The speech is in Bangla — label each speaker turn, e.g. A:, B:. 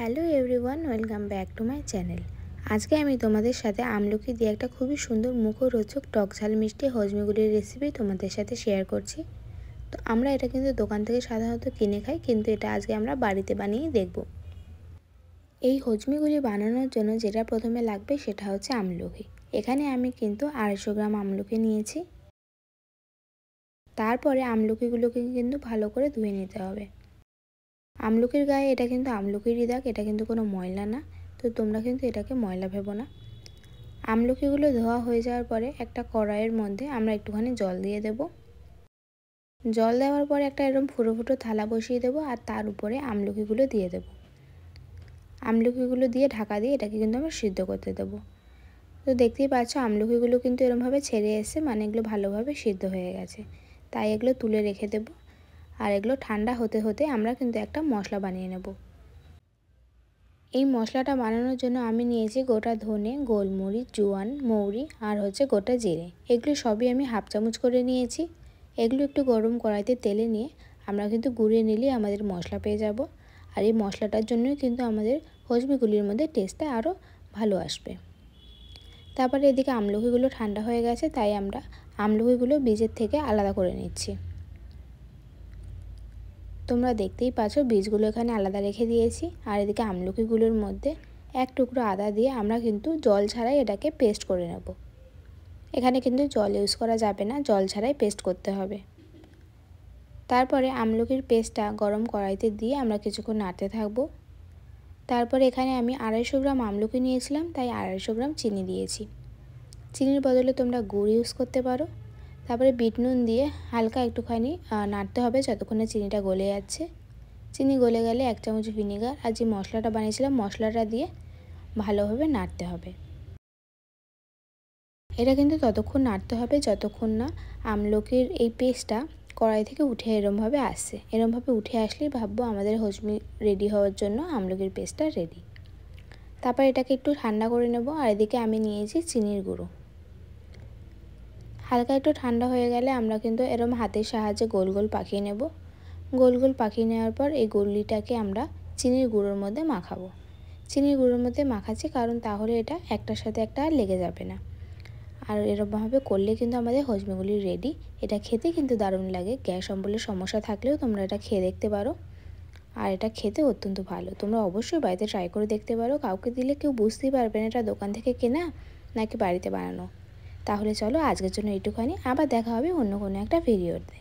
A: Hello everyone, welcome back to my channel. আজকে আমি তোমাদের সাথে আমলকি দিয়ে একটা খুবই সুন্দর মুখরোচক টক ঝাল মিষ্টি হজমিগুলির রেসিপি তোমাদের সাথে শেয়ার করছি। তো আমরা এটা কিন্তু দোকান থেকে সাধারণত কিনে খাই, কিন্তু এটা আজকে আমরা বাড়িতে বানিয়ে দেখব। এই হজমিগুলি বানানোর জন্য যেটা প্রথমে লাগবে সেটা হচ্ছে আমলকি। এখানে আমি কিন্তু 250 গ্রাম আমলকি নিয়েছি। তারপরে আমলকিগুলোকে কিন্তু ভালো করে ধুয়ে নিতে হবে। আমলকির গায়ে এটা কিন্তু আমলকিরই দাগ, এটা কিন্তু কোনো ময়লা না, তো তোমরা কিন্তু এটাকে ময়লা ভেবো না। আমলকিগুলো ধোয়া হয়ে যাওয়ার পরে একটা কড়াইয়ের মধ্যে আমরা একটুখানি জল দিয়ে দেব। জল দেওয়ার পরে একটা এরকম ফুটো ফুটো থালা বসিয়ে দেবো, আর তার উপরে আমলকিগুলো দিয়ে দেব। আমলকিগুলো দিয়ে ঢাকা দিয়ে এটাকে কিন্তু আমরা সিদ্ধ করতে দেবো। তো দেখতেই পাচ্ছ আমলকিগুলো কিন্তু এরমভাবে ছেড়ে এসে, মানে এগুলো ভালোভাবে সিদ্ধ হয়ে গেছে। তাই এগুলো তুলে রেখে দেব। আর এগুলো ঠান্ডা হতে হতে আমরা কিন্তু একটা মশলা বানিয়ে নেব। এই মশলাটা বানানোর জন্য আমি নিয়েছি গোটা ধনে, গোলমরিচ, জোয়ান, মৌরি আর হচ্ছে গোটা জিরে। এগুলো সবই আমি হাফ চামচ করে নিয়েছি। এগুলো একটু গরম কড়াইতে তেলে নিয়ে আমরা কিন্তু গুঁড়িয়ে নিলেই আমাদের মশলা পেয়ে যাব। আর এই মশলাটার জন্যই কিন্তু আমাদের হজমিগুলির মধ্যে টেস্টটা আরও ভালো আসবে। তারপরে এদিকে আমলকিগুলো ঠান্ডা হয়ে গেছে, তাই আমরা আমলকিগুলো বীজের থেকে আলাদা করে নিচ্ছি। তোমরা দেখতেই পাচ্ছ বীজগুলো এখানে আলাদা রেখে দিয়েছি। আর এদিকে আমলকিগুলোর মধ্যে এক টুকরো আদা দিয়ে আমরা কিন্তু জল ছাড়াই এটাকে পেস্ট করে নেব। এখানে কিন্তু জল ইউজ করা যাবে না, জল ছাড়াই পেস্ট করতে হবে। তারপরে আমলকির পেস্টটা গরম কড়াইতে দিয়ে আমরা কিছুক্ষণ নাড়তে থাকব। তারপরে এখানে আমি 250 গ্রাম আমলকি নিয়েছিলাম, তাই 250 গ্রাম চিনি দিয়েছি। চিনির বদলে তোমরা গুড় ইউজ করতে পারো। তারপরে বিট নুন দিয়ে হালকা একটুখানি নাড়তে হবে যতক্ষণে চিনিটা গলে যাচ্ছে। চিনি গলে গেলে 1 চামচ ভিনেগার আর যে মশলাটা বানিয়েছিলাম মশলাটা দিয়ে ভালোভাবে নাড়তে হবে। এটা কিন্তু ততক্ষণ নাড়তে হবে যতক্ষণ না আমলকির এই পেস্টটা কড়াই থেকে উঠে এরমভাবে আসছে। এরমভাবে উঠে আসলেই ভাববো আমাদের হজমি রেডি হওয়ার জন্য আমলকির পেস্টটা রেডি। তারপর এটাকে একটু ঠান্ডা করে নেব। আর এদিকে আমি নিয়েছি চিনির গুঁড়ো। হালকা একটু ঠান্ডা হয়ে গেলে আমরা কিন্তু এরম হাতের সাহায্যে গোল গোল পাকিয়ে নেব। গোল গোল পাকিয়ে নেওয়ার পর এই গুলিটাকে আমরা চিনির গুঁড়োর মধ্যে মাখাবো। চিনির গুঁড়োর মধ্যে মাখাচ্ছি কারণ তাহলে এটা একটার সাথে একটা আর লেগে যাবে না। আর এরকমভাবে করলে কিন্তু আমাদের হজমিগুলি রেডি। এটা খেতে কিন্তু দারুণ লাগে। গ্যাস অম্বলের সমস্যা থাকলেও তোমরা এটা খেয়ে দেখতে পারো। আর এটা খেতে অত্যন্ত ভালো। তোমরা অবশ্যই বাড়িতে ট্রাই করে দেখতে পারো। কাউকে দিলে কেউ বুঝতেই পারবে না এটা দোকান থেকে কেনা নাকি বাড়িতে বানানো। তাহলে চলো আজকের জন্য এইটুখানি, আবার দেখা হবে অন্য কোনো একটা ভিডিওতে।